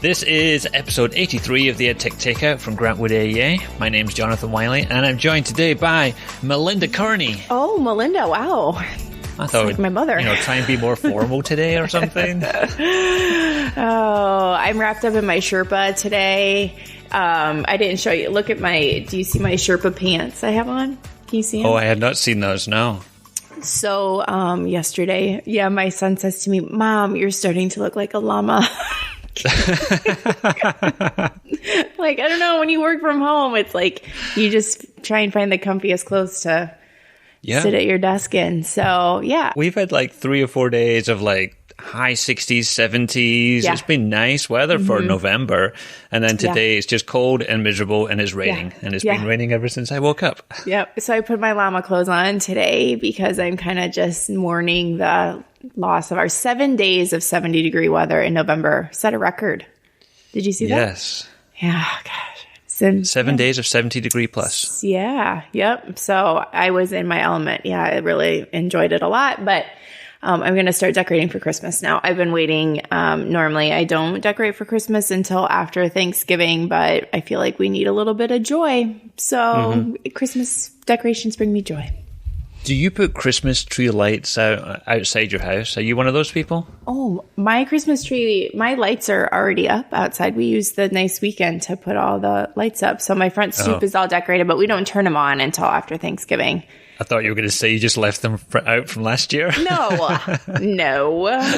This is episode 83 of the EdTech Takeout from Grantwood AEA. My name's Jonathan Wiley, and I'm joined today by Melinda Kearney. Oh, Melinda, wow. I thought, like my mother. Try and be more formal today or something. Oh, I'm wrapped up in my Sherpa today. I didn't show you. Look at do you see my Sherpa pants I have on? Can you see them? Oh, I had not seen those, no. So, yesterday, my son says to me, Mom, you're starting to look like a llama. Like, I don't know, when you work from home, it's like you just try and find the comfiest clothes to sit at your desk in. So, yeah. We've had like 3 or 4 days of like high 60s, 70s. Yeah. It's been nice weather for November. And then today it's just cold and miserable and it's raining. And it's been raining ever since I woke up. Yep. So I put my llama clothes on today because I'm kind of just mourning the loss of our 7 days of 70-degree weather in November. Set a record. Did you see that? Yes. Yeah, gosh. 7 days of 70-degree plus. Yeah, yep. So I was in my element. Yeah, I really enjoyed it a lot. But I'm going to start decorating for Christmas now. I've been waiting. Normally, I don't decorate for Christmas until after Thanksgiving, but I feel like we need a little bit of joy. So Christmas decorations bring me joy. Do you put Christmas tree lights outside your house? Are you one of those people? Oh, my Christmas tree, my lights are already up outside. We use the nice weekend to put all the lights up. So my front stoop is all decorated, but we don't turn them on until after Thanksgiving. I thought you were going to say you just left them out from last year. No.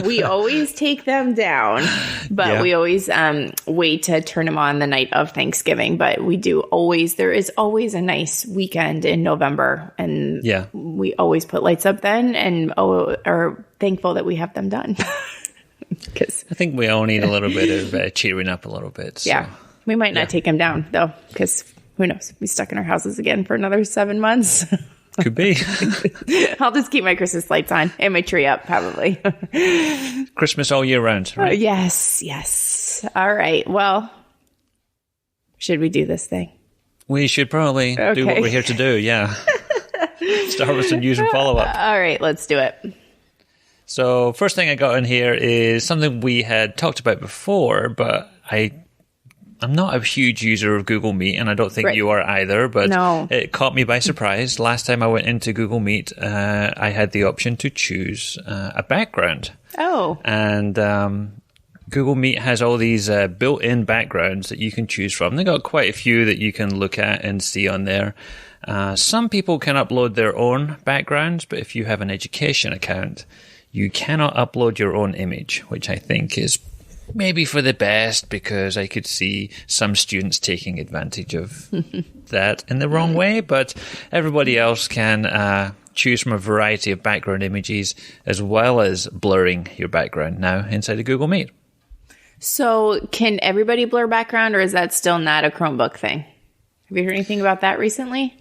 We always take them down, but we always wait to turn them on the night of Thanksgiving. But there is always a nice weekend in November, and we always put lights up then and are thankful that we have them done. I think we all need a little bit of cheering up a little bit. So. Yeah, we might not take them down, though, because who knows? We'll be stuck in our houses again for another 7 months. Could be. I'll just keep my Christmas lights on and my tree up, probably. Christmas all year round, right? Yes. All right. Well, should we do this thing? We should probably do what we're here to do, yeah. Start with some news and follow-up. All right, let's do it. So first thing I got in here is something we had talked about before, but I'm not a huge user of Google Meet, and I don't think you are either, but it caught me by surprise. Last time I went into Google Meet, I had the option to choose a background. Oh. And Google Meet has all these built-in backgrounds that you can choose from. They've got quite a few that you can look at and see on there. Some people can upload their own backgrounds, but if you have an education account, you cannot upload your own image, which I think is maybe for the best, because I could see some students taking advantage of that in the wrong way, but everybody else can choose from a variety of background images as well as blurring your background now inside of Google Meet. So can everybody blur background, or is that still not a Chromebook thing? Have you heard anything about that recently?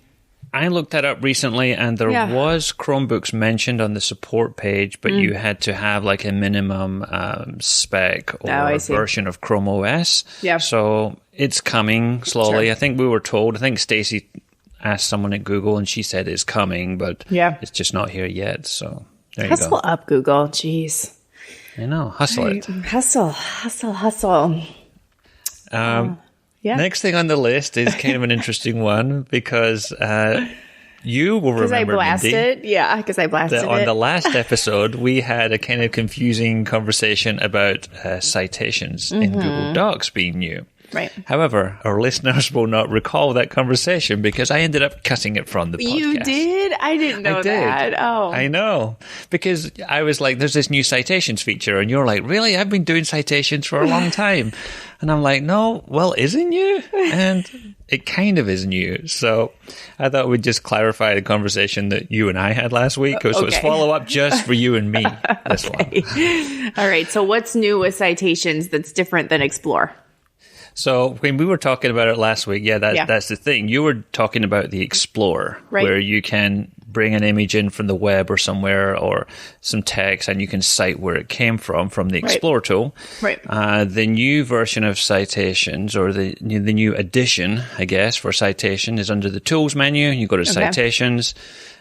I looked that up recently, and there was Chromebooks mentioned on the support page, but you had to have like a minimum spec or version of Chrome OS. Yeah. So it's coming slowly. Sure. I think we were told. I think Stacy asked someone at Google, and she said it's coming, but it's just not here yet. So there you go. Hustle up, Google. Jeez. I know. Hustle it. Hustle. Next thing on the list is kind of an interesting one, because you will remember, I blasted. Mindy, because I blasted that on the last episode, we had a kind of confusing conversation about citations in Google Docs being new. Right. However, our listeners will not recall that conversation because I ended up cutting it from the podcast. You did? I didn't know that. Oh. I know. Because I was like, there's this new citations feature. And you're like, really? I've been doing citations for a long time. And I'm like, no, well, is it new? And it kind of is new. So I thought we'd just clarify the conversation that you and I had last week. So it's follow-up just for you and me, this one. All right. So what's new with citations that's different than Explore? So when we were talking about it last week, that's the thing. You were talking about the Explorer, where you can bring an image in from the web or somewhere, or some text, and you can cite where it came from the Explorer tool. Right. The new version of citations, or the new addition, I guess, for citation is under the Tools menu. You go to Citations,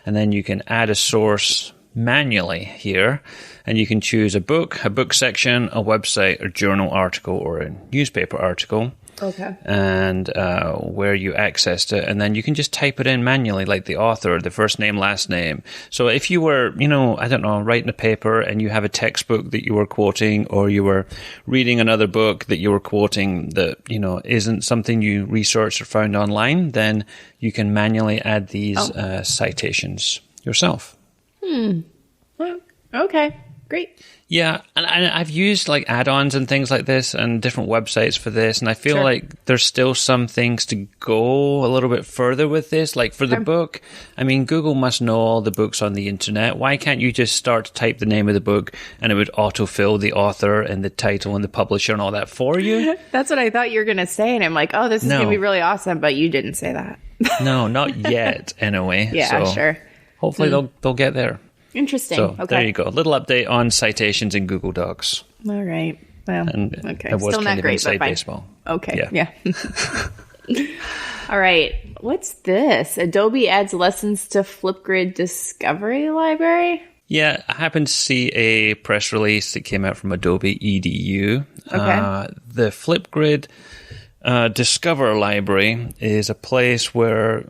and then you can add a source manually here, and you can choose a book section, a website, a journal article, or a newspaper article. Okay. And where you accessed it, and then you can just type it in manually, like the author, the first name, last name. So if you were, I don't know, writing a paper and you have a textbook that you were quoting, or you were reading another book that you were quoting that, isn't something you researched or found online, then you can manually add these citations yourself. Okay, great. Yeah, and I've used like add-ons and things like this and different websites for this, and I feel like there's still some things to go a little bit further with this. Like for the book, I mean, Google must know all the books on the internet. Why can't you just start to type the name of the book and it would autofill the author and the title and the publisher and all that for you? That's what I thought you were going to say, and I'm like, oh, this is going to be really awesome, but you didn't say that. No, not yet, anyway. Yeah, so sure. Hopefully they'll get there. Interesting. So there you go. A little update on citations in Google Docs. All right. Well, okay. It was still not great, inside but baseball. Okay. Yeah. All right. What's this? Adobe adds lessons to Flipgrid Discovery Library? Yeah, I happened to see a press release that came out from Adobe EDU. Okay. The Flipgrid Discover Library is a place where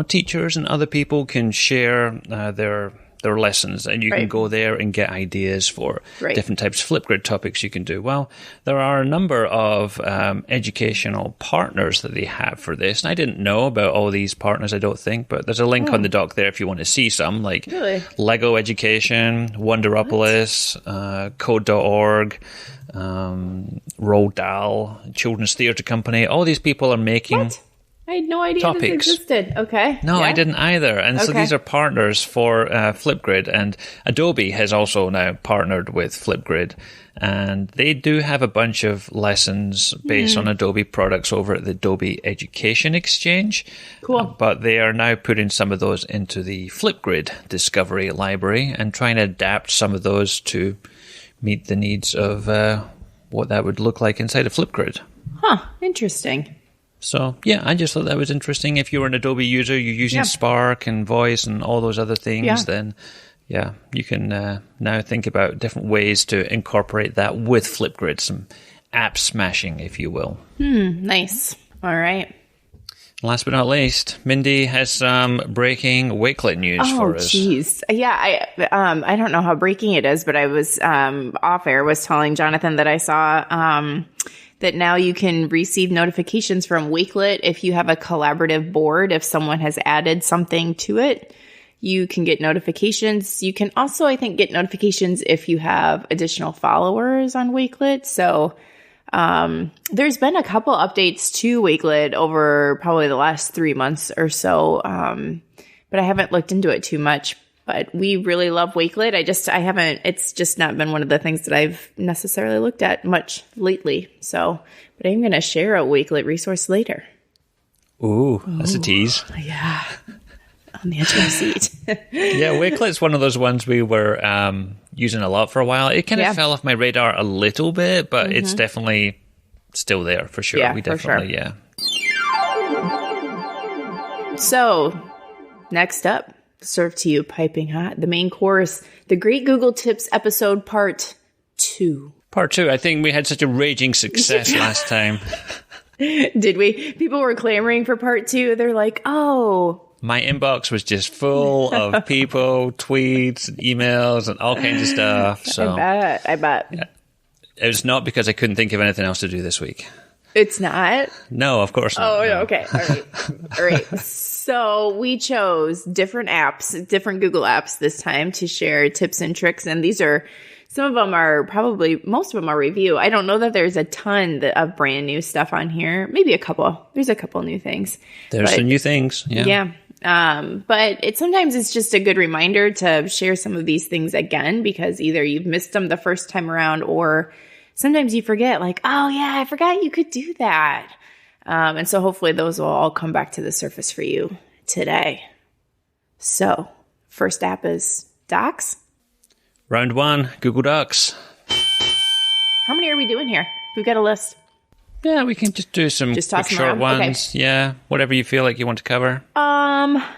teachers and other people can share their lessons, and you can go there and get ideas for different types of Flipgrid topics you can do. Well, there are a number of educational partners that they have for this, and I didn't know about all these partners, I don't think, but there's a link on the doc there if you want to see some, like Lego Education, Wonderopolis, Code.org, Roald Dahl, Children's Theatre Company. All these people are making... What? I had no idea topics. This existed. Okay. No, I didn't either. And so these are partners for Flipgrid, and Adobe has also now partnered with Flipgrid, and they do have a bunch of lessons based on Adobe products over at the Adobe Education Exchange. Cool. But they are now putting some of those into the Flipgrid Discovery Library and trying to adapt some of those to meet the needs of what that would look like inside of Flipgrid. Huh. Interesting. So, yeah, I just thought that was interesting. If you're an Adobe user, you're using Spark and Voice and all those other things, then, you can now think about different ways to incorporate that with Flipgrid, some app smashing, if you will. Nice. All right. Last but not least, Mindy has some breaking Wakelet news for us. Oh, jeez. Yeah, I don't know how breaking it is, but I was off air was telling Jonathan that I saw that now you can receive notifications from Wakelet if you have a collaborative board. If someone has added something to it, you can get notifications. You can also, I think, get notifications if you have additional followers on Wakelet. So there's been a couple updates to Wakelet over probably the last 3 months or so, but I haven't looked into it too much. But we really love Wakelet. It's just not been one of the things that I've necessarily looked at much lately. So, but I'm going to share a Wakelet resource later. Ooh, that's a tease. Yeah. On the edge of my seat. Yeah, Wakelet's one of those ones we were using a lot for a while. It kind of fell off my radar a little bit, but it's definitely still there for sure. Yeah, we definitely, So, next up. Served to you piping hot. The main course, the Great Google Tips episode part 2. Part 2. I think we had such a raging success last time. Did we? People were clamoring for part 2. They're like, oh. My inbox was just full of people, tweets, and emails, and all kinds of stuff. So I bet. Yeah. It was not because I couldn't think of anything else to do this week. It's not? No, of course not. Oh, no. Okay. All right. So we chose different apps, different Google apps this time to share tips and tricks. And these are, some of them are most of them are review. I don't know that there's a ton of brand new stuff on here. Maybe a couple. There's a couple new things. There's some new things. Yeah. But sometimes it's just a good reminder to share some of these things again, because either you've missed them the first time around, or sometimes you forget, like, oh yeah, I forgot you could do that. And so hopefully those will all come back to the surface for you today. So first app is Docs. Round 1, Google Docs. How many are we doing here? We've got a list. Yeah, we can just do some quick short ones. Okay. Yeah, whatever you feel like you want to cover.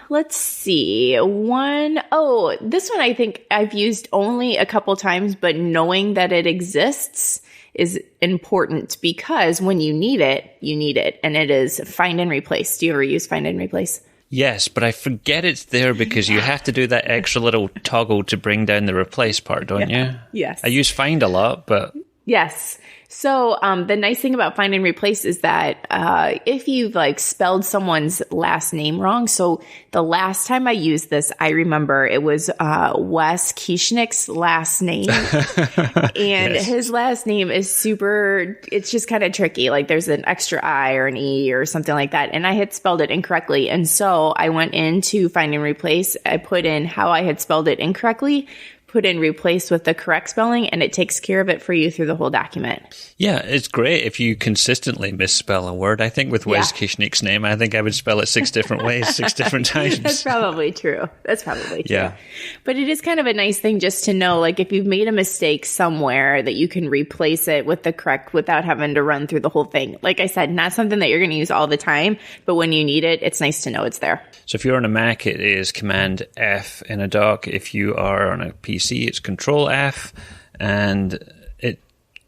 Let's see. This one I think I've used only a couple times, but knowing that it exists is important because when you need it, and it is find and replace. Do you ever use find and replace? Yes, but I forget it's there because you have to do that extra little toggle to bring down the replace part, don't you? Yes. I use find a lot, but... Yes. So the nice thing about find and replace is that if you've spelled someone's last name wrong. So the last time I used this, I remember it was Wes Kieschnick's last name. And his last name is it's just kind of tricky. There's an extra I or an E or something like that. And I had spelled it incorrectly. And so I went into find and replace. I put in how I had spelled it incorrectly, put in replace with the correct spelling, and it takes care of it for you through the whole document. Yeah, it's great if you consistently misspell a word. I think with Wes Kieschnick's name, I think I would spell it 6 different ways, 6 different times. That's probably true. Yeah. But it is kind of a nice thing just to know, if you've made a mistake somewhere, that you can replace it with the correct without having to run through the whole thing. Like I said, not something that you're going to use all the time, but when you need it, it's nice to know it's there. So if you're on a Mac, it is Command F in a doc. If you are on a PC, it's Control F, and it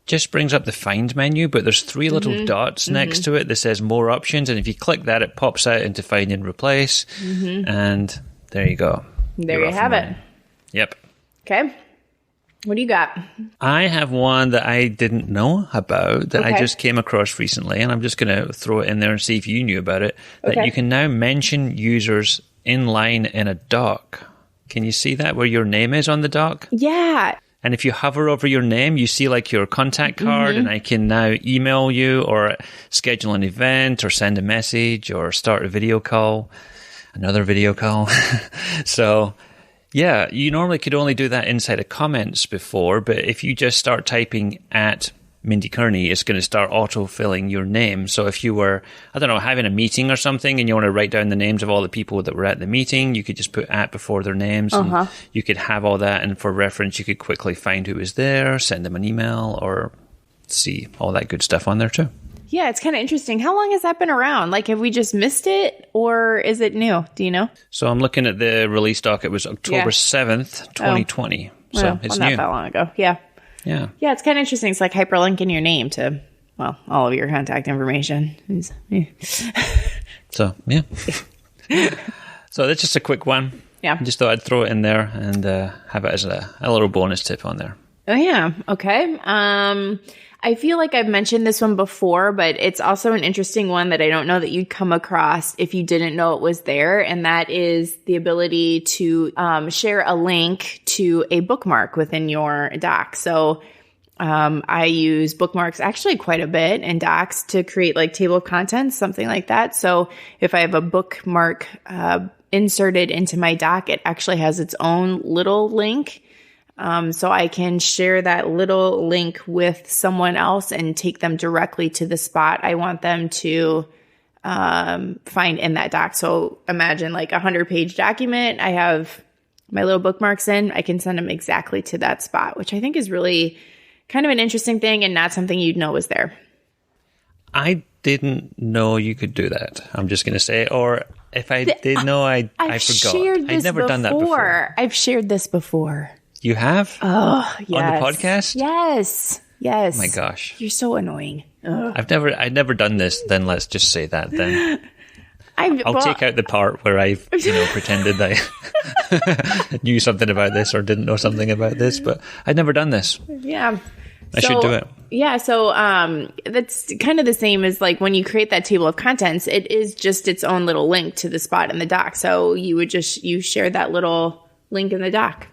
just brings up the find menu, but there's 3 little dots next to it that says more options, and if you click that, it pops out into find and replace, and there you go. There you have it. Yep. Okay. What do you got? I have one that I didn't know about that I just came across recently, and I'm just going to throw it in there and see if you knew about it, that you can now mention users in line in a doc. Can you see that where your name is on the doc? Yeah. And if you hover over your name, you see your contact card, and I can now email you or schedule an event or send a message or start a video call, another video call. So yeah, you normally could only do that inside of comments before, but if you just start typing at Mindy Kearney, it's going to start auto-filling your name. So if you were, having a meeting or something and you want to write down the names of all the people that were at the meeting, you could just put at before their names, and you could have all that. And for reference, you could quickly find who was there, send them an email, or see all that good stuff on there too. Yeah, it's kind of interesting. How long has that been around? Have we just missed it, or is it new? Do you know? So I'm looking at the release doc. It was October 7th, 2020. So it's new. Not that long ago. Yeah. Yeah. Yeah, it's kind of interesting. It's like hyperlinking your name to, all of your contact information. So, yeah. So that's just a quick one. Yeah. I just thought I'd throw it in there and have it as a little bonus tip on there. Oh, yeah. Okay. I feel like I've mentioned this one before, but it's also an interesting one that I don't know that you'd come across if you didn't know it was there. And that is the ability to share a link to a bookmark within your doc. So I use bookmarks actually quite a bit in docs to create table of contents, something like that. So if I have a bookmark inserted into my doc, it actually has its own little link. So I can share that little link with someone else and take them directly to the spot I want them to find in that doc. So imagine 100-page document. I have my little bookmarks in. I can send them exactly to that spot, which I think is really kind of an interesting thing and not something you'd know was there. I didn't know you could do that. I'm just going to say, or if I did know, I forgot. I've never done that before. I've shared this before. You have? Oh, yes. On the podcast? Yes. Oh my gosh. You're so annoying. Ugh. I've never done this, then let's just say that then. I'll take out the part where I've pretended I knew something about this or didn't know something about this, but I'd never done this. Yeah. I should do it. Yeah, so that's kind of the same as when you create that table of contents, it is just its own little link to the spot in the doc. So you share that little link in the doc.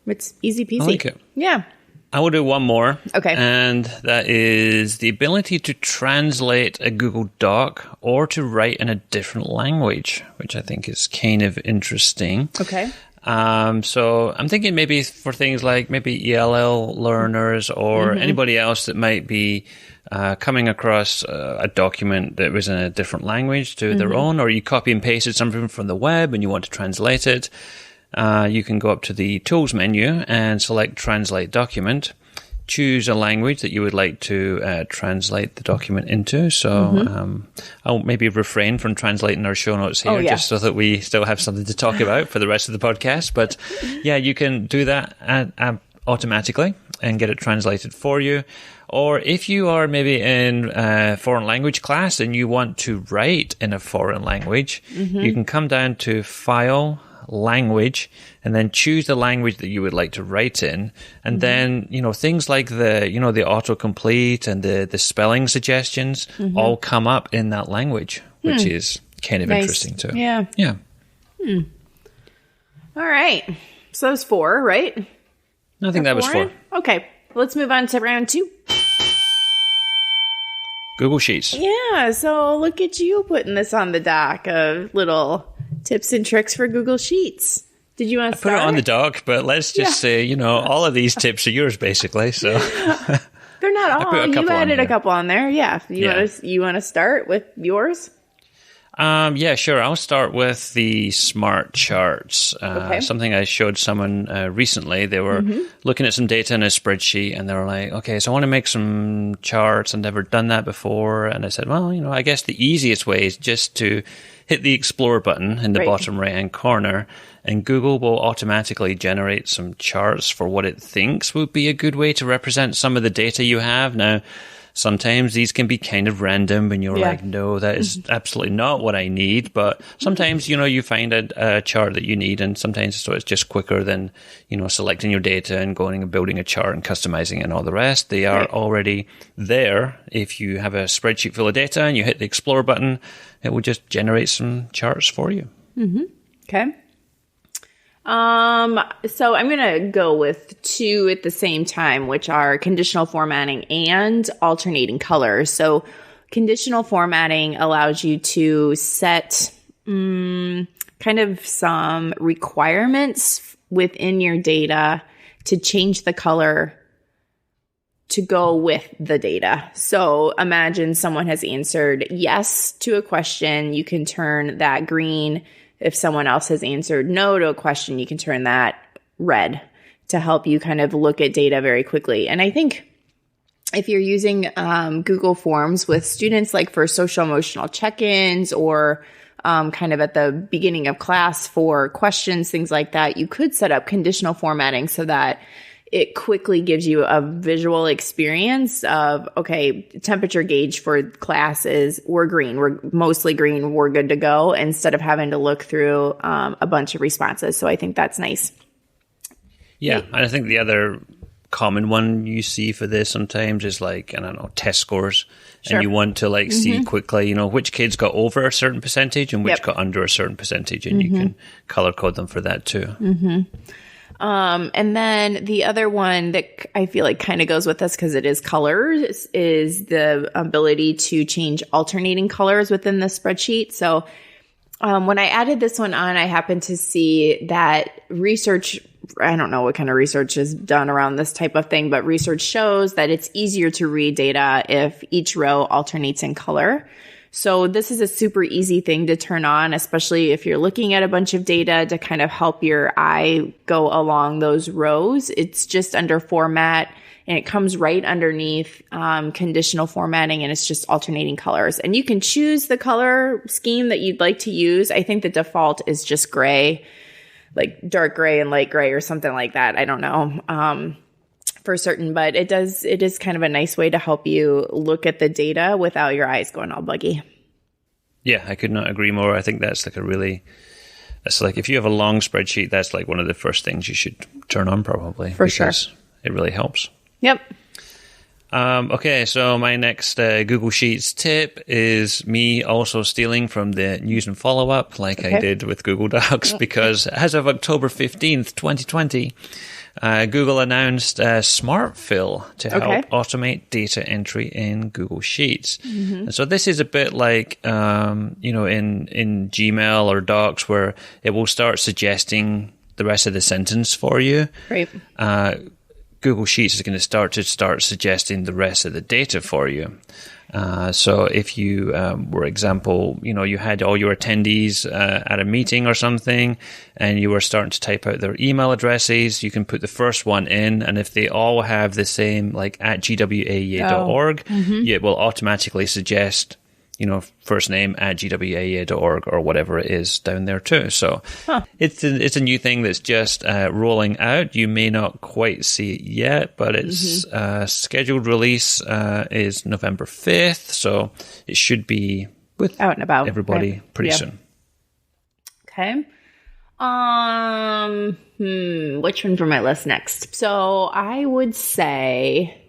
It's easy peasy. I like it. Yeah. I will do one more. Okay. And that is the ability to translate a Google Doc or to write in a different language, which I think is kind of interesting. Okay. So I'm thinking maybe for things like maybe ELL learners or anybody else that might be coming across a document that was in a different language to their own, or you copy and pasted something from the web and you want to translate it. You can go up to the Tools menu and select Translate Document. choose a language that you would like to translate the document into. So I'll maybe refrain from translating our show notes here just so that we still have something to talk about for the rest of the podcast. But yeah, you can do that automatically and get it translated for you. Or if you are maybe in a foreign language class and you want to write in a foreign language, you can come down to File, Language, and then choose the language that you would like to write in. And then, things like the autocomplete and the spelling suggestions all come up in that language, which is kind of interesting too. Yeah. Yeah. All right. So that was 4, right? I think that was 4. Okay. Let's move on to round 2. Google Sheets. Yeah. So look at you putting this on the dock of little tips and tricks for Google Sheets. Did you want to start? Put it on the dock, but let's just say, all of these tips are yours basically. So they're not all. You added a couple on there. Yeah. You want to start with yours? Yeah, sure. I'll start with the smart charts. Something I showed someone recently. They were looking at some data in a spreadsheet and they were like, okay, so I want to make some charts. I've never done that before. And I said, well, I guess the easiest way is just to hit the Explore button in the bottom right-hand corner, and Google will automatically generate some charts for what it thinks would be a good way to represent some of the data you have. Now, sometimes these can be kind of random and you're like, no, that is absolutely not what I need. But sometimes, you find a chart that you need, and sometimes so it's just quicker than, selecting your data and going and building a chart and customizing it and all the rest. They are already there. If you have a spreadsheet full of data and you hit the Explore button, it will just generate some charts for you. Okay. So I'm going to go with 2 at the same time, which are conditional formatting and alternating colors. So conditional formatting allows you to set kind of some requirements within your data to change the color to go with the data. So imagine someone has answered yes to a question. You can turn that green. If someone else has answered no to a question, you can turn that red to help you kind of look at data very quickly. And I think if you're using Google Forms with students, like for social emotional check-ins or kind of at the beginning of class for questions, things like that, you could set up conditional formatting so that it quickly gives you a visual experience of, okay, temperature gauge for class is we're green. We're mostly green. We're good to go, instead of having to look through a bunch of responses. So I think that's nice. Yeah. And I think the other common one you see for this sometimes is like, I don't know, test scores. Sure. And you want to see quickly, which kids got over a certain percentage and which got under a certain percentage. And you can color code them for that too. And then the other one that I feel like kind of goes with this because it is colors is the ability to change alternating colors within the spreadsheet. So when I added this one on, I happened to see that research, I don't know what kind of research is done around this type of thing, but research shows that it's easier to read data if each row alternates in color. So this is a super easy thing to turn on, especially if you're looking at a bunch of data to kind of help your eye go along those rows. It's just under Format, and it comes right underneath conditional formatting, and it's just alternating colors. And you can choose the color scheme that you'd like to use. I think the default is just gray, like dark gray and light gray or something like that. I don't know. For certain, but it is kind of a nice way to help you look at the data without your eyes going all buggy. Yeah, I could not agree more. I think that's like if you have a long spreadsheet, that's like one of the first things you should turn on probably. For sure. It really helps. Yep. Okay, so my next Google Sheets tip is me also stealing from the news and follow-up like I did with Google Docs, because as of October 15th, 2020, Google announced Smart Fill to help automate data entry in Google Sheets. And so this is a bit like, in Gmail or Docs, where it will start suggesting the rest of the sentence for you. Right. Google Sheets is going to start suggesting the rest of the data for you. So if you, for example, you had all your attendees at a meeting or something, and you were starting to type out their email addresses, you can put the first one in, and if they all have the same, like at gwaea.org, it will automatically suggest, first name at gwaea.org or whatever it is down there too. So it's a new thing that's just rolling out. You may not quite see it yet, but its scheduled release is November 5th. So it should be out and about everybody pretty soon. Okay. Which one from my list next? So I would say,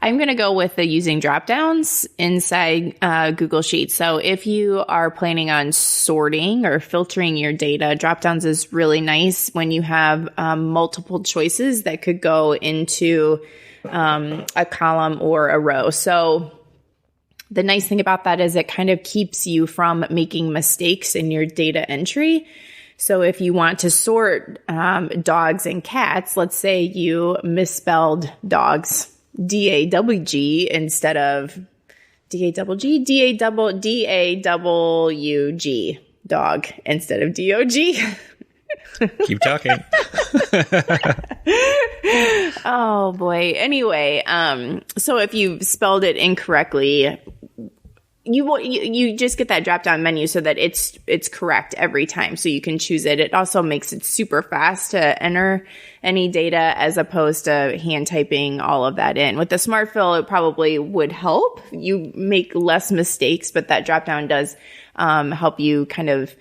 I'm going to go with the using dropdowns inside Google Sheets. So if you are planning on sorting or filtering your data, dropdowns is really nice when you have multiple choices that could go into a column or a row. So the nice thing about that is it kind of keeps you from making mistakes in your data entry. So if you want to sort dogs and cats, let's say you misspelled dogs, D-A-W-G instead of D-A-double-G, D-A-double-D-A-W-G, dog instead of D-O-G. Keep talking. Oh boy. Anyway, so if you spelled it incorrectly, you just get that drop down menu so that it's correct every time. So you can choose it. It also makes it super fast to enter any data as opposed to hand typing all of that in. With the Smart Fill, it probably would help you make less mistakes, but that drop down does help you kind of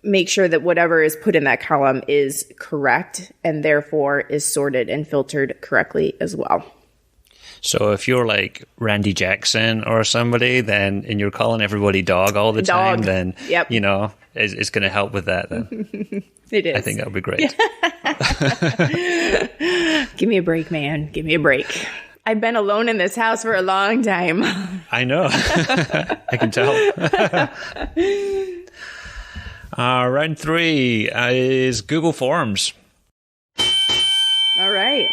make sure that whatever is put in that column is correct and therefore is sorted and filtered correctly as well. So if you're like Randy Jackson or somebody, then and you're calling everybody dog all the time, then it's going to help with that. Then it is. I think that would be great. Give me a break, man. Give me a break. I've been alone in this house for a long time. I know. I can tell. Round 3 is Google Forms. All right.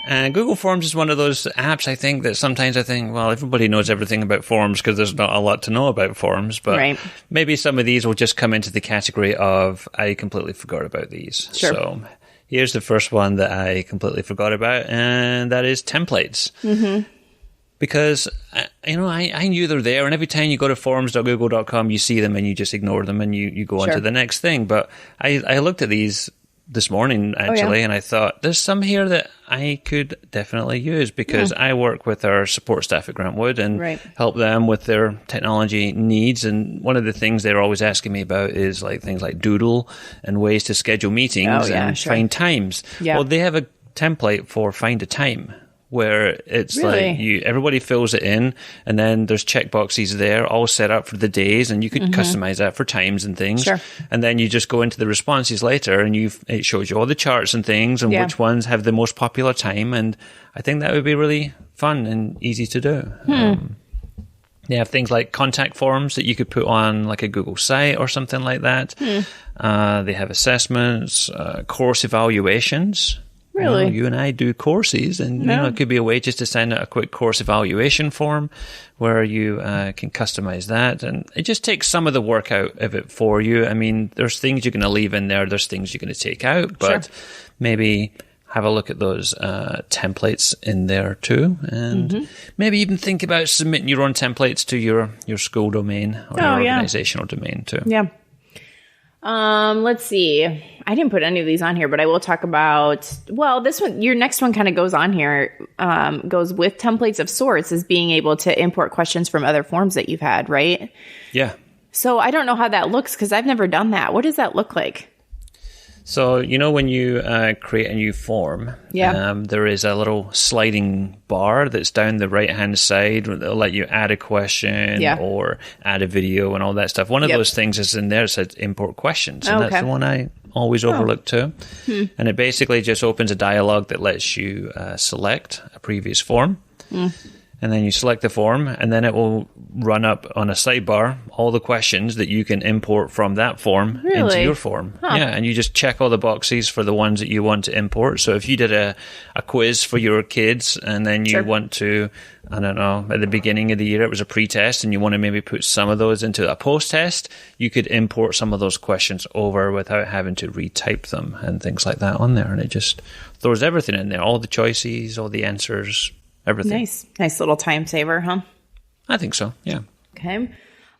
And Google Forms is one of those apps, I think, that sometimes I think, well, everybody knows everything about forms because there's not a lot to know about forms. But maybe some of these will just come into the category of, I completely forgot about these. Sure. So here's the first one that I completely forgot about, and that is templates. Mm-hmm. Because, I knew they're there, and every time you go to forms.google.com, you see them and you just ignore them and you go on to the next thing. But I looked at these this morning, actually, and I thought, there's some here that I could definitely use because I work with our support staff at Grantwood and help them with their technology needs. And one of the things they're always asking me about is like things like Doodle and ways to schedule meetings and find times. Yeah. Well, they have a template for find a time, where it's like everybody fills it in, and then there's checkboxes there all set up for the days, and you could customize that for times and things. Sure. And then you just go into the responses later, and it shows you all the charts and things, and which ones have the most popular time. And I think that would be really fun and easy to do. They have things like contact forms that you could put on like a Google site or something like that. They have assessments, course evaluations. Really? You and I do courses, and it could be a way just to send out a quick course evaluation form where you can customize that, and it just takes some of the work out of it for you. I mean, there's things you're going to leave in there, there's things you're going to take out, but maybe have a look at those templates in there too, and maybe even think about submitting your own templates to your school domain or your organizational domain too. Yeah. Let's see. I didn't put any of these on here, but I will talk about, this one, your next one kind of goes on here, goes with templates of sorts, is being able to import questions from other forms that you've had, right? Yeah. So I don't know how that looks because I've never done that. What does that look like? So, when you create a new form, there is a little sliding bar that's down the right-hand side that'll let you add a question or add a video and all that stuff. One of those things is in there that says import questions, and that's the one I always overlook too. And it basically just opens a dialog that lets you select a previous form. and then you select the form, and then it will run up on a sidebar all the questions that you can import from that form into your form. Huh. Yeah, and you just check all the boxes for the ones that you want to import. So if you did a quiz for your kids, and then you want to, I don't know, at the beginning of the year it was a pre-test, and you want to maybe put some of those into a post-test, you could import some of those questions over without having to retype them and things like that on there. And it just throws everything in there, all the choices, all the answers, everything. Nice little time saver, huh? I think so, yeah. Okay.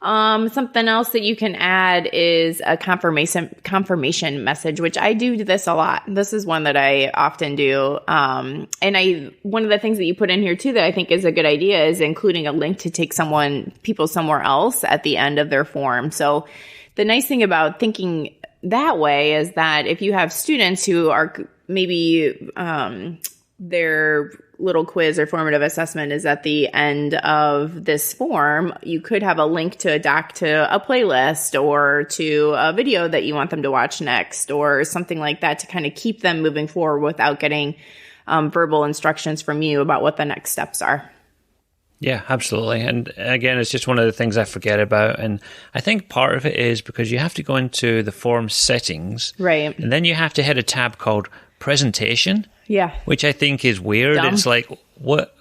Something else that you can add is a confirmation message, which I do this a lot. This is one that I often do. And one of the things that you put in here too that I think is a good idea is including a link to take people somewhere else at the end of their form. So the nice thing about thinking that way is that if you have students who are maybe their little quiz or formative assessment is at the end of this form, you could have a link to a doc to a playlist or to a video that you want them to watch next or something like that to kind of keep them moving forward without getting verbal instructions from you about what the next steps are. Yeah, absolutely. And again, it's just one of the things I forget about. And I think part of it is because you have to go into the form settings. Right. And then you have to hit a tab called presentation. Yeah. Which I think is weird. Dumb. It's like, what?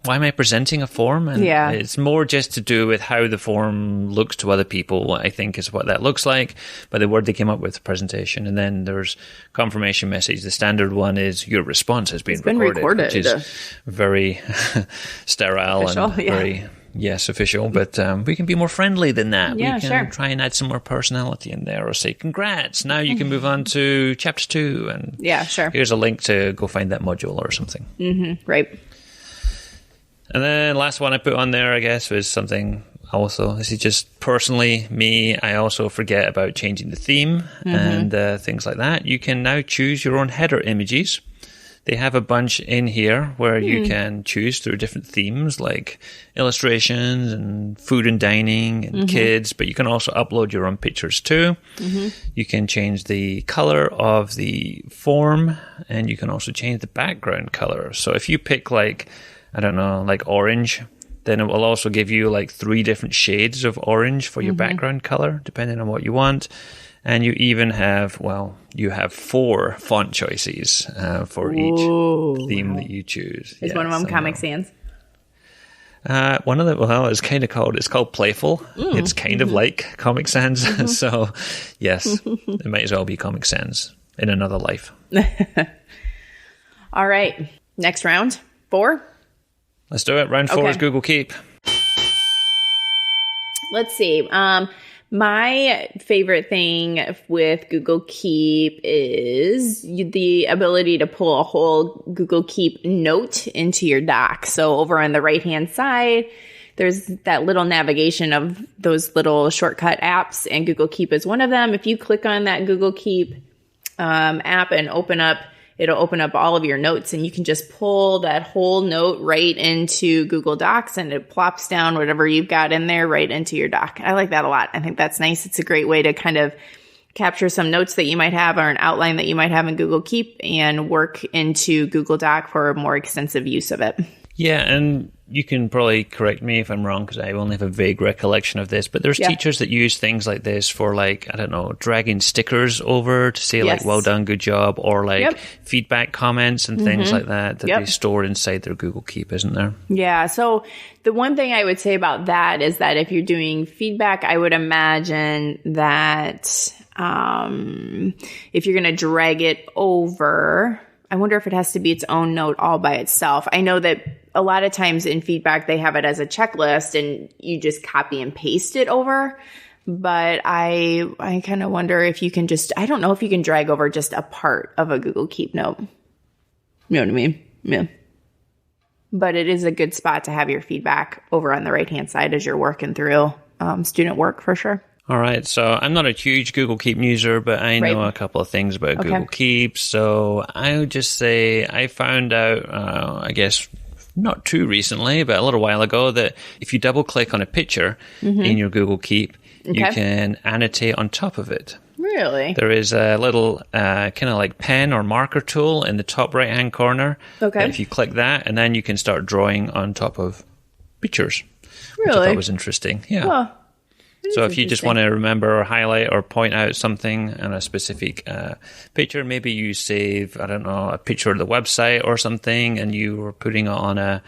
Why am I presenting a form? And it's more just to do with how the form looks to other people, I think is what that looks like. But the word they came up with, presentation. And then there's confirmation message. The standard one is your response has been recorded. Which is very sterile official, and very... Yes, official, but we can be more friendly than that. Yeah, we can try and add some more personality in there or say, congrats, now you can move on to chapter 2. And here's a link to go find that module or something. Mm-hmm. Right. And then last one I put on there, I guess, was something also, this is just personally me, I also forget about changing the theme and things like that. You can now choose your own header images. They have a bunch in here where you can choose through different themes like illustrations and food and dining and kids, but you can also upload your own pictures too. You can change the color of the form and you can also change the background color. So if you pick like, I don't know, like orange, then it will also give you like 3 different shades of orange for your background color, depending on what you want. And you even have, you have 4 font choices for each theme that you choose. Is one of them Comic Sans? One of them, it's called Playful. It's kind of like Comic Sans. So, yes, it might as well be Comic Sans in another life. All right. Next round, 4. Let's do it. Round 4 is Google Keep. Let's see. My favorite thing with Google Keep is the ability to pull a whole Google Keep note into your doc. So over on the right-hand side, there's that little navigation of those little shortcut apps, and Google Keep is one of them. If you click on that Google Keep app and it'll open up all of your notes, and you can just pull that whole note right into Google Docs, and it plops down whatever you've got in there right into your doc. I like that a lot. I think that's nice. It's a great way to kind of capture some notes that you might have or an outline that you might have in Google Keep and work into Google Doc for a more extensive use of it. Yeah, and you can probably correct me if I'm wrong because I only have a vague recollection of this, but there's teachers that use things like this for like, I don't know, dragging stickers over to say like, well done, good job, or like feedback comments and things like that they store inside their Google Keep, isn't there? Yeah, so the one thing I would say about that is that if you're doing feedback, I would imagine that if you're going to drag it over, I wonder if it has to be its own note all by itself. I know that a lot of times in feedback, they have it as a checklist and you just copy and paste it over. But I kind of wonder if you can I don't know if you can drag over just a part of a Google Keep note. You know what I mean? Yeah. But it is a good spot to have your feedback over on the right-hand side as you're working through student work for sure. All right, so I'm not a huge Google Keep user, but I know a couple of things about Google Keep. So I would just say I found out, I guess, not too recently, but a little while ago, that if you double-click on a picture in your Google Keep, you can annotate on top of it. Really? There is a little kind of like pen or marker tool in the top right-hand corner. Okay. If you click that, and then you can start drawing on top of pictures. Really? Which I thought was interesting. Yeah. Oh, so if you just want to remember or highlight or point out something in a specific picture, maybe you save, I don't know, a picture of the website or something, and you were putting it on a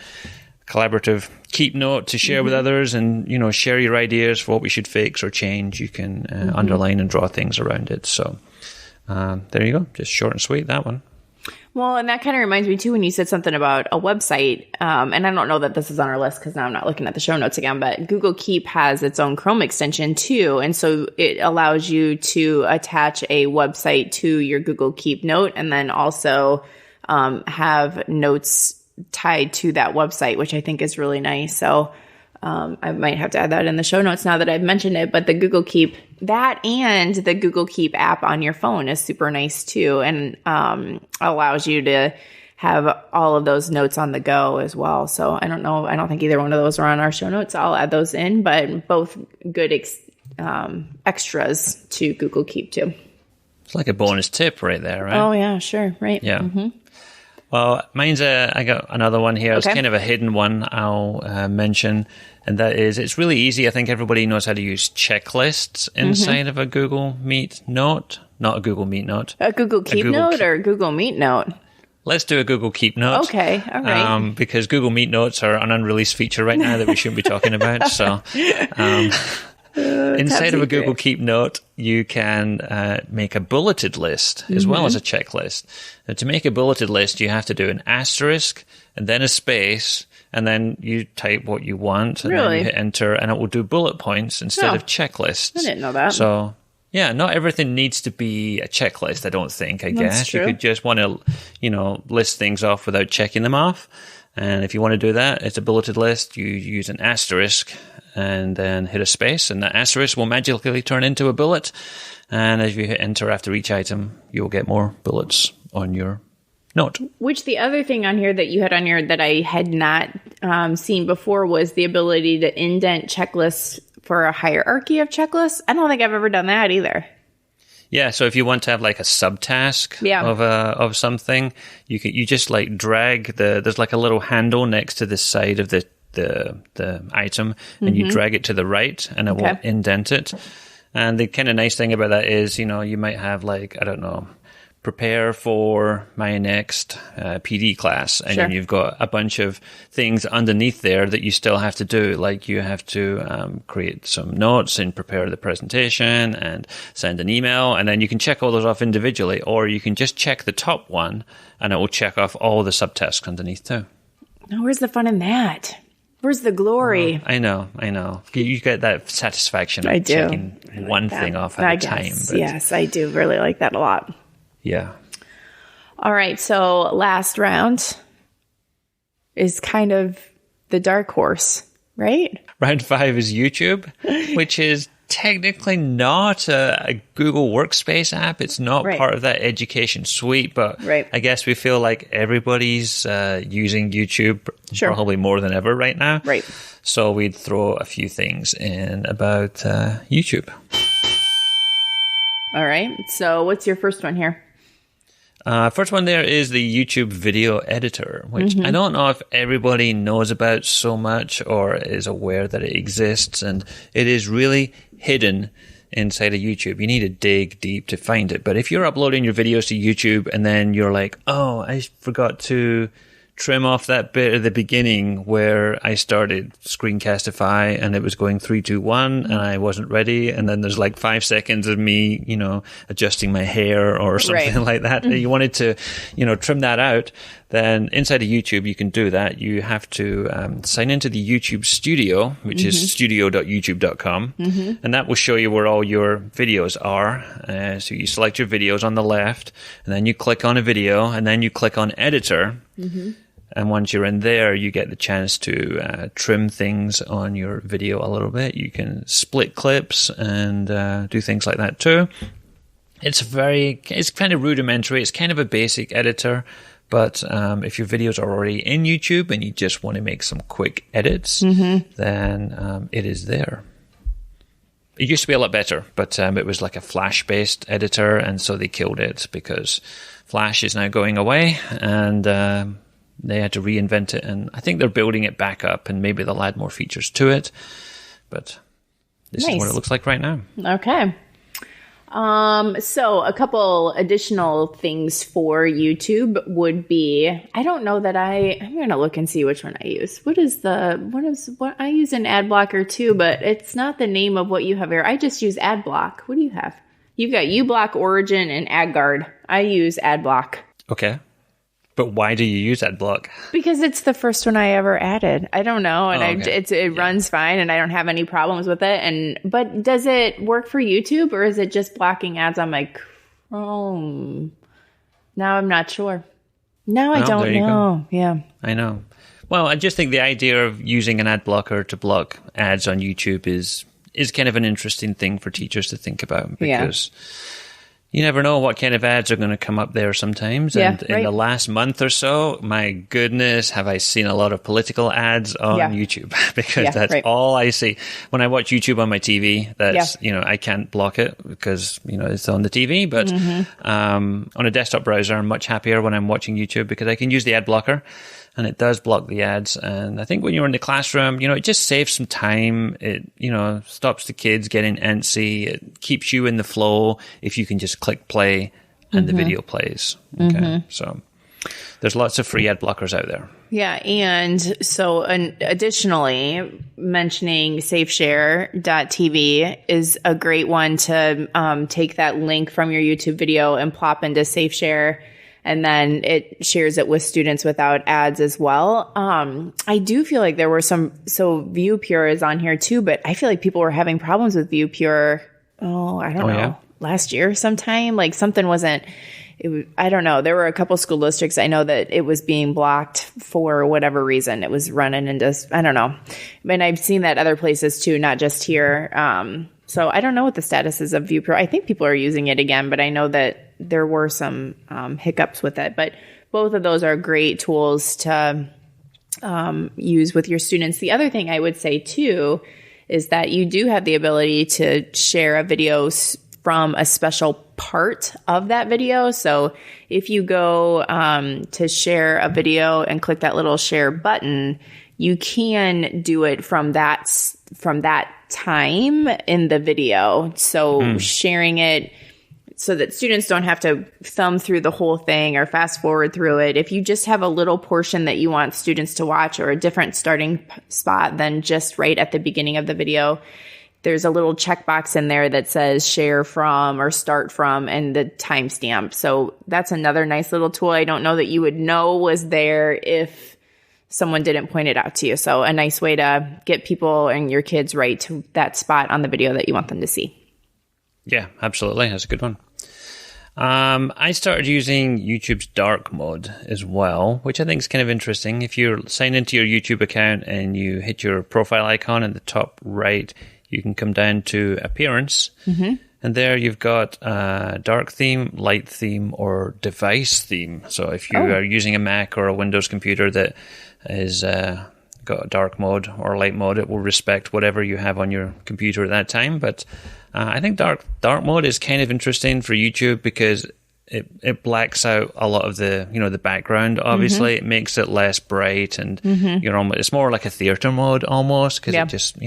collaborative keep note to share with others, and share your ideas for what we should fix or change. You can underline and draw things around it. So there you go, just short and sweet, that one. Well, and that kind of reminds me too when you said something about a website, and I don't know that this is on our list because now I'm not looking at the show notes again, but Google Keep has its own Chrome extension too, and so it allows you to attach a website to your Google Keep note, and then also have notes tied to that website, which I think is really nice. So I might have to add that in the show notes now that I've mentioned it. But the Google Keep, that and the Google Keep app on your phone is super nice too, and allows you to have all of those notes on the go as well. So I don't know. I don't think either one of those are on our show notes. I'll add those in, but both good extras to Google Keep too. It's like a bonus tip right there, right? Oh yeah, sure. Right. Yeah. Mm-hmm. Well, mine's I got another one here. It's kind of a hidden one I'll mention, and that is, it's really easy. I think everybody knows how to use checklists inside of a Google Meet note. Not a Google Meet note. A Google Keep note or a Google Meet note? Let's do a Google Keep note. Okay, all right. Because Google Meet notes are an unreleased feature right now that we shouldn't be talking about. So inside of a Google Keep note, you can make a bulleted list as well as a checklist. Now, to make a bulleted list, you have to do an asterisk and then a space, and then you type what you want, and then you hit enter, and it will do bullet points instead of checklists. I didn't know that. So, yeah, not everything needs to be a checklist, I don't think, I guess. True. You could just want to, list things off without checking them off. And if you want to do that, it's a bulleted list. You use an asterisk and then hit a space, and the asterisk will magically turn into a bullet. And as you hit enter after each item, you'll get more bullets on your note. Which the other thing on here that you had on here that I had not seen before was the ability to indent checklists for a hierarchy of checklists. I don't think I've ever done that either. Yeah, so if you want to have like a subtask of something, you just like drag there's like a little handle next to the side of the item, and you drag it to the right, and it will indent it. And the kind of nice thing about that is, you might have like, I don't know, prepare for my next PD class, and then you've got a bunch of things underneath there that you still have to do, like you have to create some notes and prepare the presentation and send an email, and then you can check all those off individually, or you can just check the top one and it will check off all the subtasks underneath too. Now, where's the fun in that? Where's the glory? I know. You get that satisfaction of checking one thing off at a time. But yes, I do really like that a lot. Yeah. All right. So last round is kind of the dark horse, right? Round 5 is YouTube, which is technically not a Google Workspace app. It's not part of that education suite, but I guess we feel like everybody's using YouTube probably more than ever right now. Right. So we'd throw a few things in about YouTube. All right. So what's your first one here? First one there is the YouTube video editor, which I don't know if everybody knows about so much or is aware that it exists, and it is really hidden inside of YouTube. You need to dig deep to find it. But if you're uploading your videos to YouTube and then you're like, oh, I forgot to trim off that bit at the beginning where I started Screencastify and it was going 3, 2, 1 and I wasn't ready, and then there's like 5 seconds of me, adjusting my hair or something like that. You wanted to, trim that out. Then inside of YouTube, you can do that. You have to sign into the YouTube Studio, which is studio.youtube.com, and that will show you where all your videos are. So you select your videos on the left, and then you click on a video, and then you click on Editor. And once you're in there, you get the chance to trim things on your video a little bit. You can split clips and do things like that too. It's kind of rudimentary. It's kind of a basic editor. But if your videos are already in YouTube and you just want to make some quick edits, then it is there. It used to be a lot better, but it was like a Flash-based editor, and so they killed it because Flash is now going away, and they had to reinvent it. And I think they're building it back up, and maybe they'll add more features to it. But this is what it looks like right now. Okay. So a couple additional things for YouTube would be, I don't know that I'm going to look and see which one I use. What I use an ad blocker too, but it's not the name of what you have here. I just use ad block. What do you have? You've got uBlock, Origin, and AdGuard. I use ad block. Okay. But why do you use AdBlock? Because it's the first one I ever added. I don't know, and it runs fine, and I don't have any problems with it. But does it work for YouTube, or is it just blocking ads on my Chrome? Now I'm not sure. Now I don't know. Yeah, I know. Well, I just think the idea of using an ad blocker to block ads on YouTube is kind of an interesting thing for teachers to think about, because you never know what kind of ads are going to come up there sometimes. And in the last month or so, my goodness, have I seen a lot of political ads on YouTube, because that's all I see. When I watch YouTube on my TV, that's, I can't block it because, it's on the TV. But on a desktop browser, I'm much happier when I'm watching YouTube because I can use the ad blocker. And it does block the ads. And I think when you're in the classroom, it just saves some time. It, stops the kids getting antsy. It keeps you in the flow if you can just click play and the video plays. Okay. So there's lots of free ad blockers out there. Yeah. And so additionally, mentioning SafeShare.tv is a great one to take that link from your YouTube video and plop into SafeShare. And then it shares it with students without ads as well. I do feel like there were so ViewPure is on here too, but I feel like people were having problems with ViewPure. I don't know, last year sometime, like something wasn't, I don't know. There were a couple school districts. I know that it was being blocked for whatever reason. It was running into, I don't know. And I've seen that other places too, not just here. So I don't know what the status is of ViewPure. I think people are using it again, but I know that there were some hiccups with it. But both of those are great tools to use with your students. The other thing I would say too is that you do have the ability to share a video from a special part of that video. So if you go to share a video and click that little share button, you can do it from that time in the video. So sharing it so that students don't have to thumb through the whole thing or fast forward through it. If you just have a little portion that you want students to watch or a different starting spot than just right at the beginning of the video, there's a little checkbox in there that says share from or start from and the timestamp. So that's another nice little tool. I don't know that you would know was there if someone didn't point it out to you. So a nice way to get people and your kids right to that spot on the video that you want them to see. Yeah, absolutely. That's a good one. I started using YouTube's dark mode as well, which I think is kind of interesting. If you're signed into your YouTube account and you hit your profile icon in the top right, you can come down to appearance. And there you've got dark theme, light theme, or device theme. So if you are using a Mac or a Windows computer that is got a dark mode or light mode, it will respect whatever you have on your computer at that time. But I think dark mode is kind of interesting for YouTube because it blacks out a lot of the the background. Obviously, it makes it less bright, and it's more like a theater mode almost because it just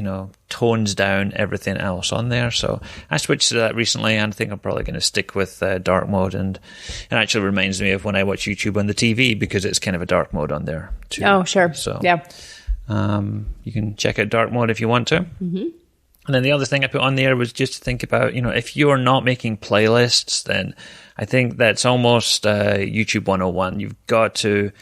tones down everything else on there. So I switched to that recently, and I think I'm probably going to stick with dark mode. And it actually reminds me of when I watch YouTube on the TV because it's kind of a dark mode on there too. Oh, sure. So you can check out dark mode if you want to. And then the other thing I put on there was just to think about, if you're not making playlists, then I think that's almost YouTube 101. You've got to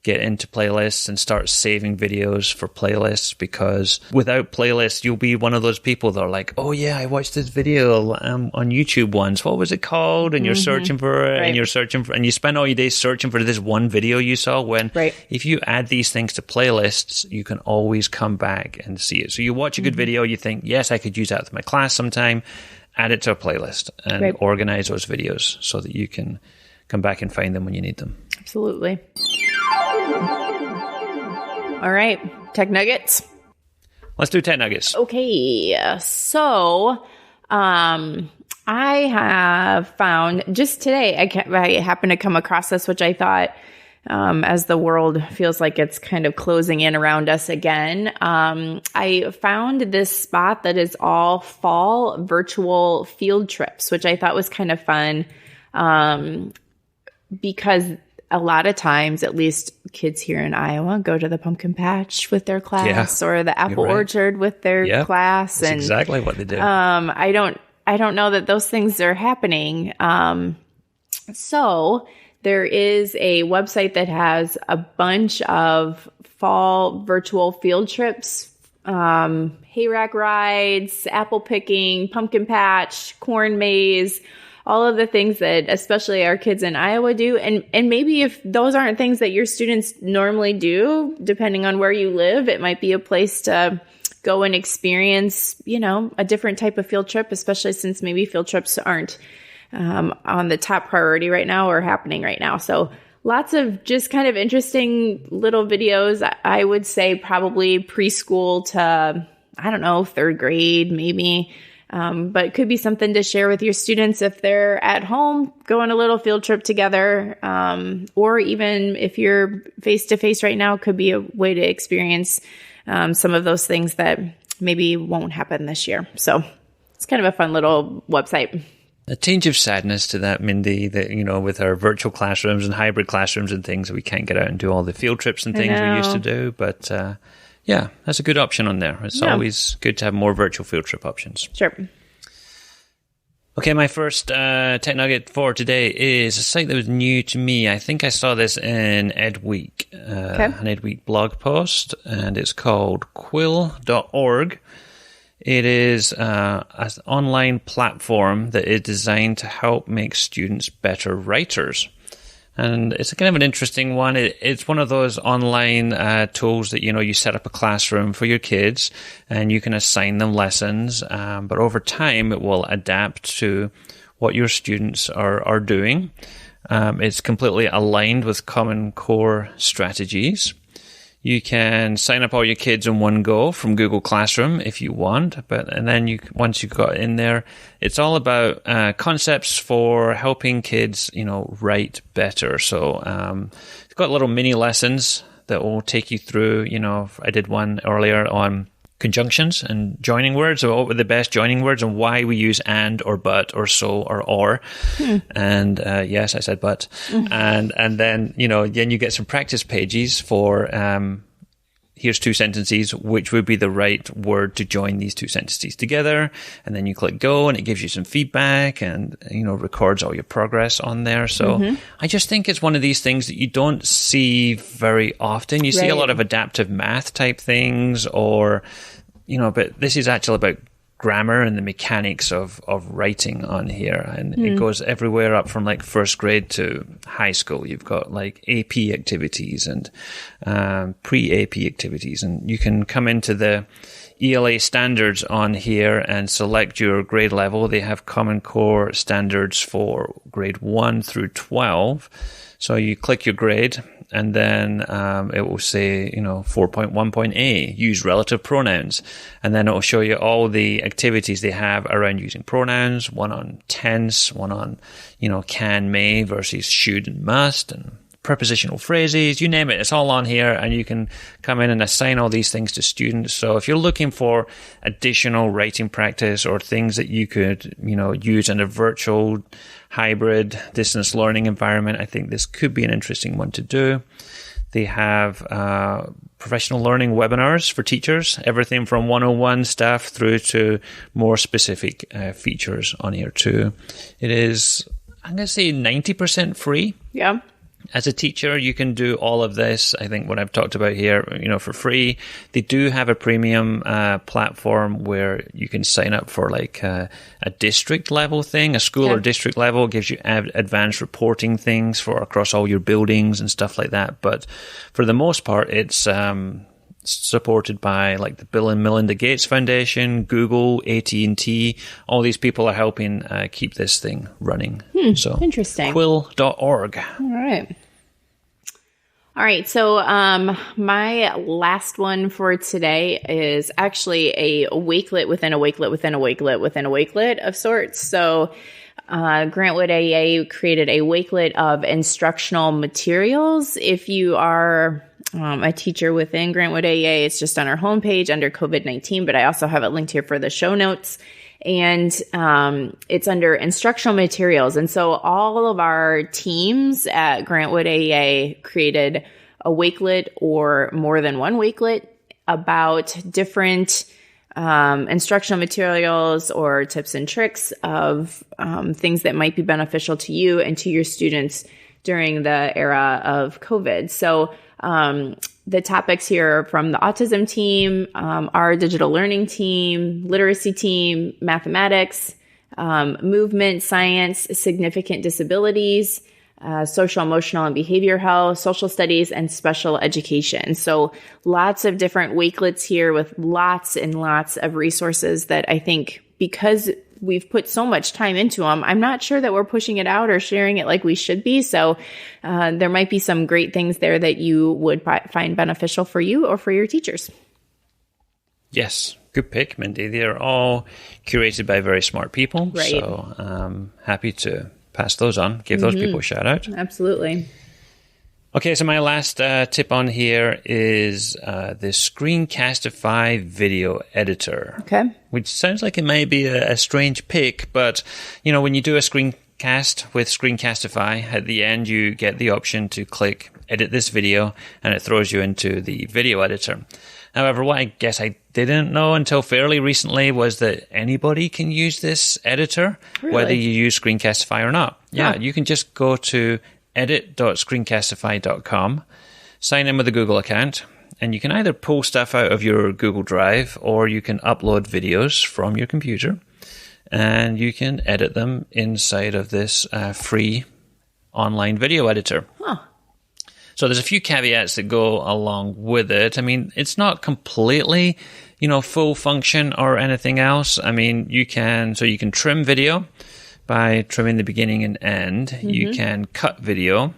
get into playlists and start saving videos for playlists, because without playlists, you'll be one of those people that are like, oh yeah, I watched this video on YouTube once. What was it called? And you're searching for it, and you're searching for, and you spend all your days searching for this one video you saw. When if you add these things to playlists, you can always come back and see it. So you watch a good video, you think, yes, I could use that with my class sometime. Add it to a playlist and organize those videos so that you can come back and find them when you need them. Absolutely. All right, tech nuggets. Let's do tech nuggets. Okay, so I have found just today, I happened to come across this, which I thought, as the world feels like it's kind of closing in around us again, I found this spot that is all fall virtual field trips, which I thought was kind of fun, because a lot of times, at least kids here in Iowa, go to the pumpkin patch with their class or the apple orchard with their class. That's exactly what they do. I don't know that those things are happening. So there is a website that has a bunch of fall virtual field trips, hayrack rides, apple picking, pumpkin patch, corn maze, all of the things that especially our kids in Iowa do. And maybe if those aren't things that your students normally do, depending on where you live, it might be a place to go and experience, a different type of field trip, especially since maybe field trips aren't on the top priority right now or happening right now. So lots of just kind of interesting little videos. I would say probably preschool to, I don't know, third grade maybe. But it could be something to share with your students if they're at home, go on a little field trip together. Or even if you're face-to-face right now, could be a way to experience some of those things that maybe won't happen this year. So it's kind of a fun little website. A tinge of sadness to that, Mindy, that, with our virtual classrooms and hybrid classrooms and things, we can't get out and do all the field trips and things we used to do. But yeah, that's a good option on there. It's always good to have more virtual field trip options. Sure. Okay, my first tech nugget for today is a site that was new to me. I think I saw this in Ed Week, an Ed Week blog post, and it's called quill.org. It is an online platform that is designed to help make students better writers. And it's kind of an interesting one. It's one of those online tools that, you set up a classroom for your kids and you can assign them lessons. But over time, it will adapt to what your students are doing. It's completely aligned with Common Core strategies. You can sign up all your kids in one go from Google Classroom if you want, and then once you've got in there, it's all about concepts for helping kids, write better. So it's got little mini lessons that will take you through. I did one earlier on conjunctions and joining words, or what were the best joining words, and why we use and or but or so or. And yes, I said but. And then then you get some practice pages for here's two sentences, which would be the right word to join these two sentences together. And then you click go and it gives you some feedback and, records all your progress on there. So I just think it's one of these things that you don't see very often. You see a lot of adaptive math type things or, but this is actually about grammar and the mechanics of writing on here. And it goes everywhere up from like first grade to high school. You've got like AP activities and pre-AP activities. And you can come into the ELA standards on here and select your grade level. They have Common Core standards for grade 1 through 12. So you click your grade and then it will say, 4.1.A, use relative pronouns. And then it will show you all the activities they have around using pronouns, one on tense, one on, can, may versus should and must, and prepositional phrases, you name it. It's all on here, and you can come in and assign all these things to students. So if you're looking for additional writing practice or things that you could, use in a virtual hybrid distance learning environment, I think this could be an interesting one to do. They have professional learning webinars for teachers, everything from 101 stuff through to more specific features on here too. It is, I'm going to say 90% free. Yeah. As a teacher, you can do all of this. I think what I've talked about here, for free. They do have a premium platform where you can sign up for like a district level thing, a school or district level. It gives you advanced reporting things for across all your buildings and stuff like that. But for the most part, it's supported by like the Bill and Melinda Gates Foundation, Google, AT&T. All these people are helping keep this thing running. So interesting. Quill.org. All right. All right. So my last one for today is actually a wakelet within a wakelet within a wakelet within a wakelet of sorts. So Grantwood AA created a wakelet of instructional materials. If you are a teacher within Grantwood AA, it's just on our homepage under COVID-19, but I also have it linked here for the show notes. And it's under instructional materials. And so all of our teams at Grantwood AA created a wakelet or more than one wakelet about different instructional materials or tips and tricks of things that might be beneficial to you and to your students during the era of COVID. So the topics here are from the autism team, our digital learning team, literacy team, mathematics, movement, science, significant disabilities, social, emotional, and behavior health, social studies, and special education. So lots of different wakelets here with lots and lots of resources that I think, because we've put so much time into them, I'm not sure that we're pushing it out or sharing it like we should be. So there might be some great things there that you would find beneficial for you or for your teachers. Yes, good pick, Mindy. They're all curated by very smart people. Right. So I'm happy to pass those on, give those people a shout out. Absolutely. Okay, so my last tip on here is the Screencastify video editor. Okay. Which sounds like it may be a strange pick, but when you do a screencast with Screencastify, at the end you get the option to click edit this video and it throws you into the video editor. However, what I guess I didn't know until fairly recently was that anybody can use this editor, really? Whether you use Screencastify or not. Yeah, Huh. you can just go to edit.screencastify.com, sign in with a Google account, and you can either pull stuff out of your Google Drive or you can upload videos from your computer and you can edit them inside of this free online video editor. Huh. So there's a few caveats that go along with it. I mean, it's not completely, full function or anything else. I mean, you can trim video by trimming the beginning and end. Mm-hmm. You can cut video.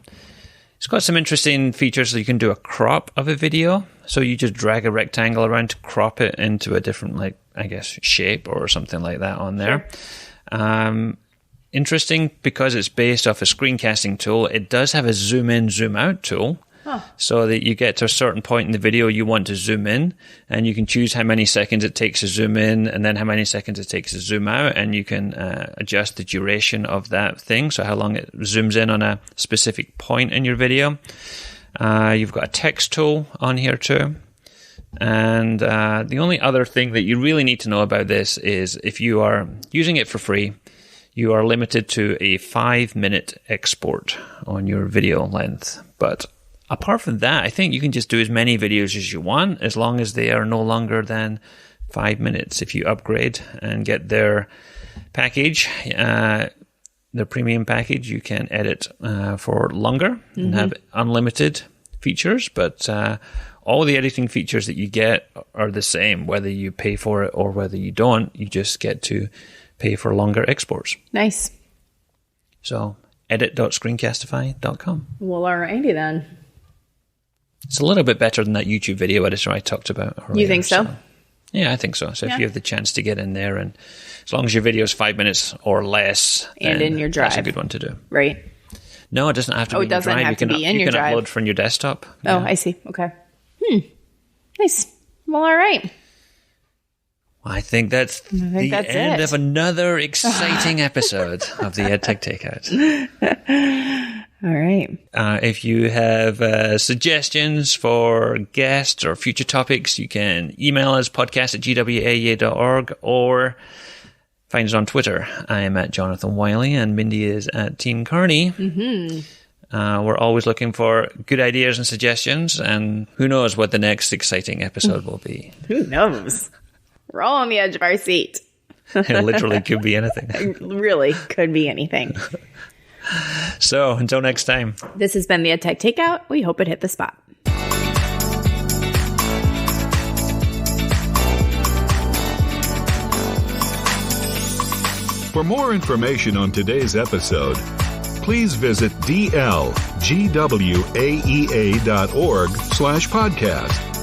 It's got some interesting features. So you can do a crop of a video. So you just drag a rectangle around to crop it into a different, shape or something like that on there. Sure. Interesting because it's based off a screencasting tool. It does have a zoom in, zoom out tool. Huh. So that you get to a certain point in the video you want to zoom in, and you can choose how many seconds it takes to zoom in and then how many seconds it takes to zoom out, and you can adjust the duration of that thing, so how long it zooms in on a specific point in your video. You've got a text tool on here too. And the only other thing that you really need to know about this is if you are using it for free, you are limited to a 5-minute export on your video length. But apart from that, I think you can just do as many videos as you want, as long as they are no longer than 5 minutes. If you upgrade and get their package, their premium package, you can edit for longer and have unlimited features. But all the editing features that you get are the same, whether you pay for it or whether you don't. You just get to pay for longer exports. Nice. So edit.screencastify.com. Well, alrighty then. It's a little bit better than that YouTube video editor I talked about earlier. You think so? Yeah, I think so. So if you have the chance to get in there, and as long as your video is 5 minutes or less, and in your drive, that's a good one to do. Right. No, it doesn't have to be in your drive. It doesn't have to be in your drive. You can upload from your desktop. Oh, I see. Okay. Nice. Well, all right. I think that's the end of another exciting episode of the EdTech Takeout. All right. If you have suggestions for guests or future topics, you can email us podcast@gwaaa.org or find us on Twitter. I am at Jonathan Wiley and Mindy is at Team Kearney. We're always looking for good ideas and suggestions, and who knows what the next exciting episode will be. Who knows? We're all on the edge of our seat. It literally could be anything. It really could be anything. So, until next time. This has been the EdTech Takeout. We hope it hit the spot. For more information on today's episode, please visit dl.waaa.org. gwaea.org/podcast.